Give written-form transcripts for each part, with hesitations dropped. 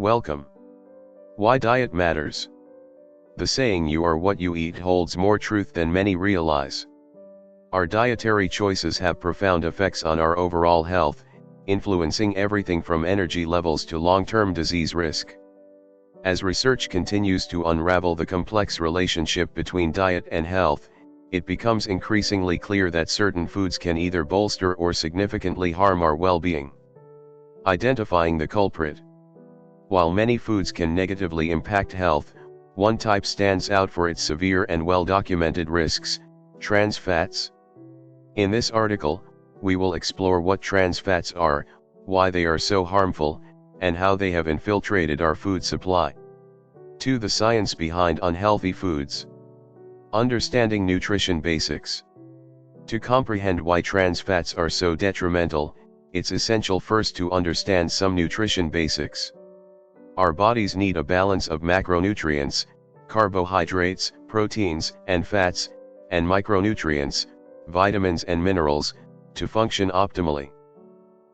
Welcome. Why diet matters. The saying "you are what you eat" holds more truth than many realize. Our dietary choices have profound effects on our overall health, influencing everything from energy levels to long-term disease risk. As research continues to unravel the complex relationship between diet and health, it becomes increasingly clear that certain foods can either bolster or significantly harm our well-being. Identifying the culprit. While many foods can negatively impact health, one type stands out for its severe and well-documented risks: trans fats. In this article, we will explore what trans fats are, why they are so harmful, and how they have infiltrated our food supply. 2. The science behind unhealthy foods. Understanding nutrition basics. To comprehend why trans fats are so detrimental, it's essential first to understand some nutrition basics. Our bodies need a balance of macronutrients, carbohydrates, proteins, and fats, and micronutrients, vitamins and minerals, to function optimally.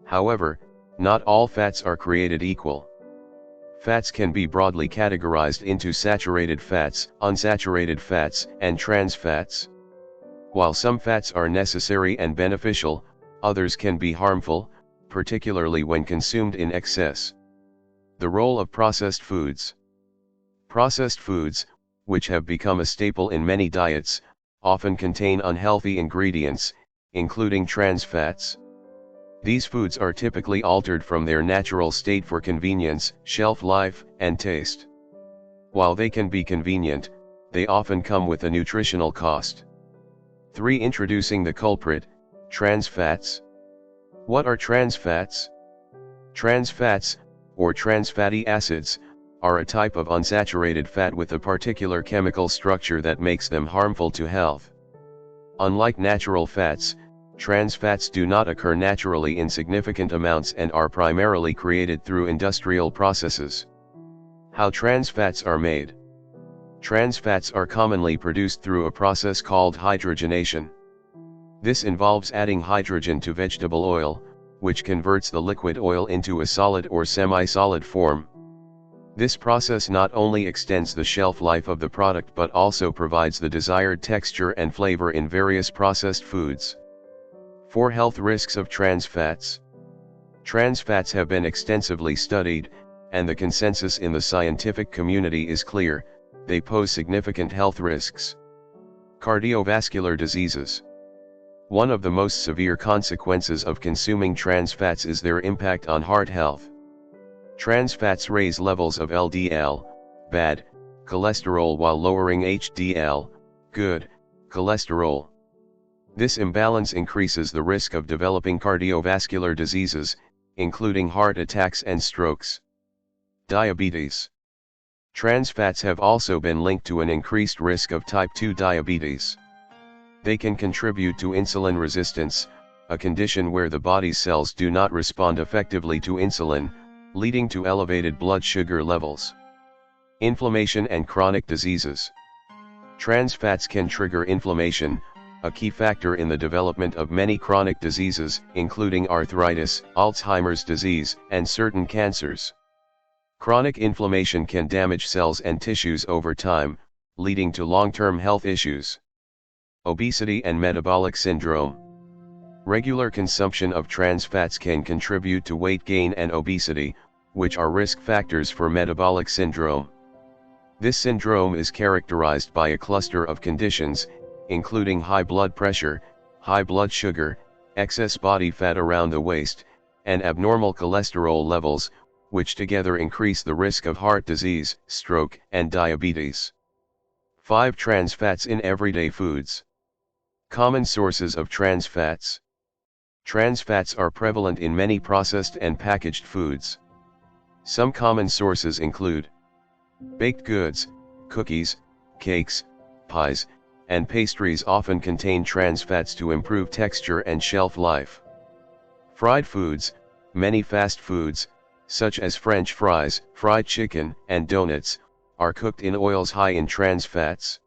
However, not all fats are created equal. Fats can be broadly categorized into saturated fats, unsaturated fats, and trans fats. While some fats are necessary and beneficial, others can be harmful, particularly when consumed in excess. The role of processed foods. Processed foods, which have become a staple in many diets, often contain unhealthy ingredients, including trans fats. These foods are typically altered from their natural state for convenience, shelf life, and taste. While they can be convenient, they often come with a nutritional cost. 3. Introducing the culprit, trans fats. What are trans fats? Trans fats, or trans fatty acids, are a type of unsaturated fat with a particular chemical structure that makes them harmful to health. Unlike natural fats, trans fats do not occur naturally in significant amounts and are primarily created through industrial processes. How trans fats are made. Trans fats are commonly produced through a process called hydrogenation. This involves adding hydrogen to vegetable oil, which converts the liquid oil into a solid or semi-solid form. This process not only extends the shelf life of the product but also provides the desired texture and flavor in various processed foods. 4. Health risks of trans fats. Trans fats have been extensively studied, and the consensus in the scientific community is clear: they pose significant health risks. Cardiovascular diseases. One of the most severe consequences of consuming trans fats is their impact on heart health. Trans fats raise levels of LDL, bad, cholesterol while lowering HDL, good, cholesterol. This imbalance increases the risk of developing cardiovascular diseases, including heart attacks and strokes. Diabetes. Trans fats have also been linked to an increased risk of type 2 diabetes. They can contribute to insulin resistance, a condition where the body's cells do not respond effectively to insulin, leading to elevated blood sugar levels. Inflammation and chronic diseases. Trans fats can trigger inflammation, a key factor in the development of many chronic diseases, including arthritis, Alzheimer's disease, and certain cancers. Chronic inflammation can damage cells and tissues over time, leading to long-term health issues. Obesity and metabolic syndrome. Regular consumption of trans fats can contribute to weight gain and obesity, which are risk factors for metabolic syndrome. This syndrome is characterized by a cluster of conditions, including high blood pressure, high blood sugar, excess body fat around the waist, and abnormal cholesterol levels, which together increase the risk of heart disease, stroke, and diabetes. 5. Trans fats in everyday foods. Common sources of trans fats. Trans fats are prevalent in many processed and packaged foods. Some common sources include baked goods, cookies, cakes, pies, and pastries often contain trans fats to improve texture and shelf life. Fried foods. Many fast foods, such as French fries, fried chicken, and donuts, are cooked in oils high in trans fats.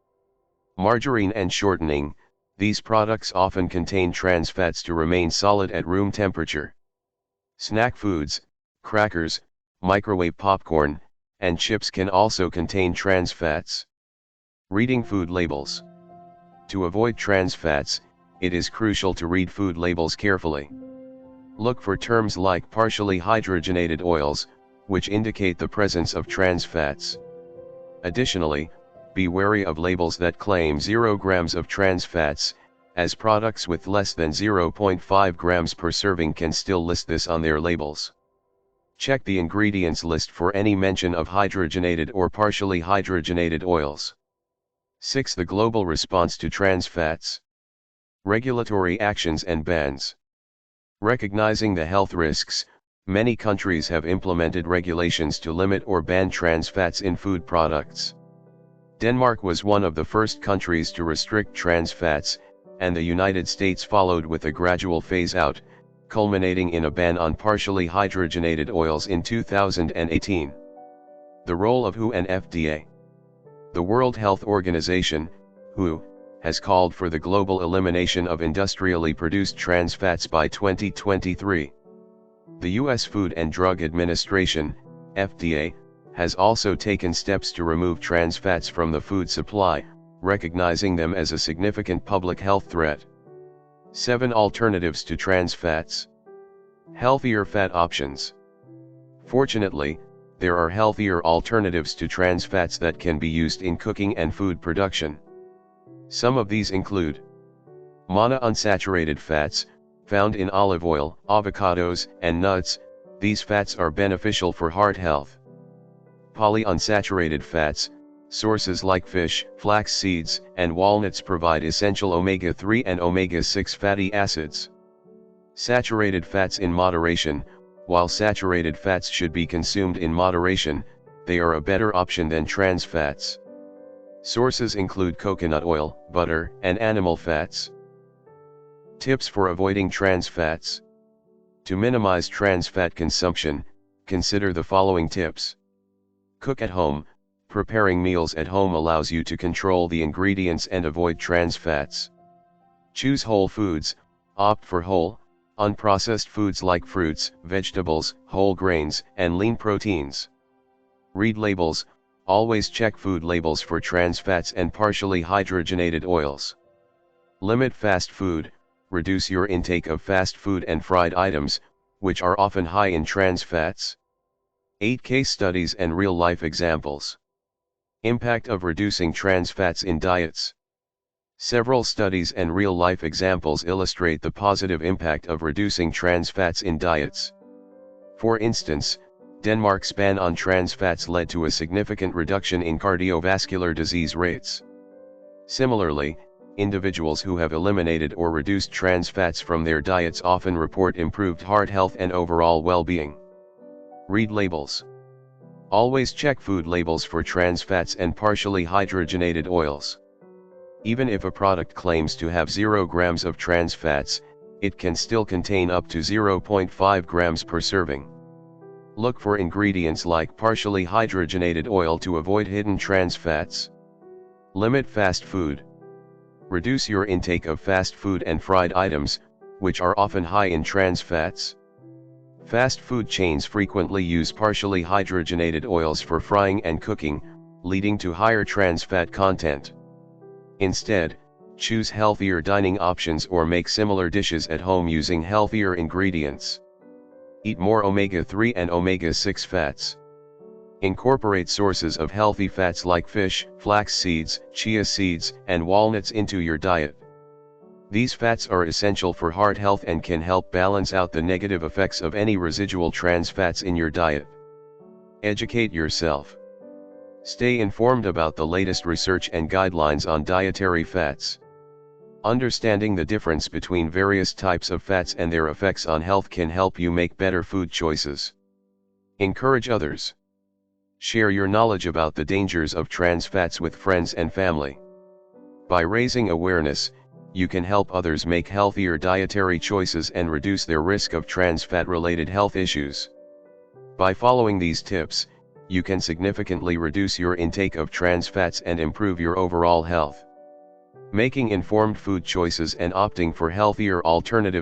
Margarine and shortening. These products often contain trans fats to remain solid at room temperature. Snack foods, crackers, microwave popcorn, and chips can also contain trans fats. Reading food labels. To avoid trans fats, it is crucial to read food labels carefully. Look for terms like partially hydrogenated oils, which indicate the presence of trans fats. Additionally, be wary of labels that claim 0 grams of trans fats, as products with less than 0.5 grams per serving can still list this on their labels. Check the ingredients list for any mention of hydrogenated or partially hydrogenated oils. 6. The global response to trans fats. Regulatory actions and bans. Recognizing the health risks, many countries have implemented regulations to limit or ban trans fats in food products. Denmark was one of the first countries to restrict trans fats, and the United States followed with a gradual phase-out, culminating in a ban on partially hydrogenated oils in 2018. The role of WHO and FDA. The World Health Organization, WHO, has called for the global elimination of industrially produced trans fats by 2023. The U.S. Food and Drug Administration, FDA, has also taken steps to remove trans fats from the food supply, recognizing them as a significant public health threat. 7. Alternatives to trans fats. Healthier fat options. Fortunately, there are healthier alternatives to trans fats that can be used in cooking and food production. Some of these include monounsaturated fats, found in olive oil, avocados, and nuts. These fats are beneficial for heart health. Polyunsaturated fats, sources like fish, flax seeds, and walnuts provide essential omega-3 and omega-6 fatty acids. Saturated fats in moderation. While saturated fats should be consumed in moderation, they are a better option than trans fats. Sources include coconut oil, butter, and animal fats. Tips for avoiding trans fats. To minimize trans fat consumption, consider the following tips. Cook at home. Preparing meals at home allows you to control the ingredients and avoid trans fats. Choose whole foods. Opt for whole, unprocessed foods like fruits, vegetables, whole grains, and lean proteins. Read labels. Always check food labels for trans fats and partially hydrogenated oils. Limit fast food. Reduce your intake of fast food and fried items, which are often high in trans fats. 8 case studies and real-life examples. Impact of reducing trans fats in diets. Several studies and real-life examples illustrate the positive impact of reducing trans fats in diets. For instance, Denmark's ban on trans fats led to a significant reduction in cardiovascular disease rates. Similarly, individuals who have eliminated or reduced trans fats from their diets often report improved heart health and overall well-being. Read labels. Always check food labels for trans fats and partially hydrogenated oils. Even if a product claims to have 0 grams of trans fats, it can still contain up to 0.5 grams per serving. Look for ingredients like partially hydrogenated oil to avoid hidden trans fats. Limit fast food. Reduce your intake of fast food and fried items, which are often high in trans fats. Fast food chains frequently use partially hydrogenated oils for frying and cooking, leading to higher trans fat content. Instead, choose healthier dining options or make similar dishes at home using healthier ingredients. Eat more omega-3 and omega-6 fats. Incorporate sources of healthy fats like fish, flax seeds, chia seeds, and walnuts into your diet. These fats are essential for heart health and can help balance out the negative effects of any residual trans fats in your diet. Educate yourself. Stay informed about the latest research and guidelines on dietary fats. Understanding the difference between various types of fats and their effects on health can help you make better food choices. Encourage others. Share your knowledge about the dangers of trans fats with friends and family. By raising awareness, you can help others make healthier dietary choices and reduce their risk of trans fat-related health issues. By following these tips, you can significantly reduce your intake of trans fats and improve your overall health. Making informed food choices and opting for healthier alternatives